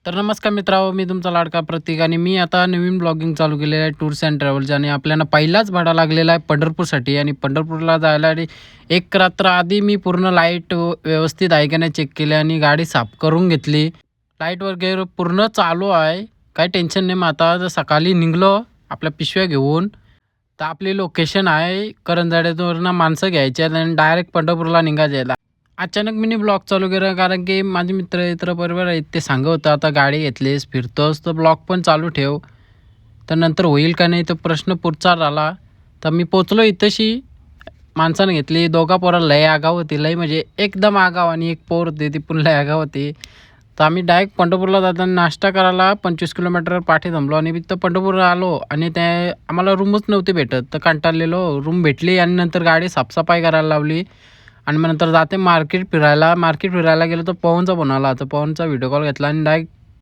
तर नमस्कार मित्रांनो, मी तुमचा लाडका प्रतीक आणि मी आता नवीन ब्लॉगिंग चालू केलेलं आहे टूर्स अँड ट्रॅव्हल्स आणि आपल्याला पहिलाच भाडा लागलेला आहे पंढरपूरसाठी आणि पंढरपूरला जायला आणि एक रात्र आधी मी पूर्ण लाईट व्यवस्थित आहे का नाही चेक केले आणि गाडी साफ करून घेतली. लाईट वगैरे पूर्ण चालू आहे. काही टेन्शन नाही. मग आता जर सकाळी निघालो आपल्या पिशव्या घेऊन, तर आपली लोकेशन आहे करंजाड्यावरनं माणसं घ्यायची आहेत आणि डायरेक्ट पंढरपूरला निघायचं. अचानक मी ब्लॉग चालू केला कारण की माझे मित्र बरोबर आहेत ते सांगत होतं आता गाडी घेतलीस फिरतोस तर ब्लॉग पण चालू ठेव. तर नंतर होईल का नाही तो प्रश्न पुढचा राहिला. तर मी पोचलो इथंशी माणसानं घेतली. दोघा पोराला लय आगाव होती, लय म्हणजे एकदम आगाव आणि एक पोर होती ती पण लय आगाव होती. तर आम्ही डायरेक्ट पंढरपूरला जाताना नाश्ता करायला 25 किलोमीटर पाठी थांबलो आणि तिथं पंढरपूरला आलो आणि ते आम्हाला रूमच नव्हती भेटत. तर कंटाळलेलो रूम भेटली आणि नंतर गाडी साफसफाई करायला लावली आणि मग नंतर जाते मार्केट फिरायला गेलो तर पवनचा फोन आला. तर पवनचा व्हिडिओ कॉल घेतला आणि डायरेक्ट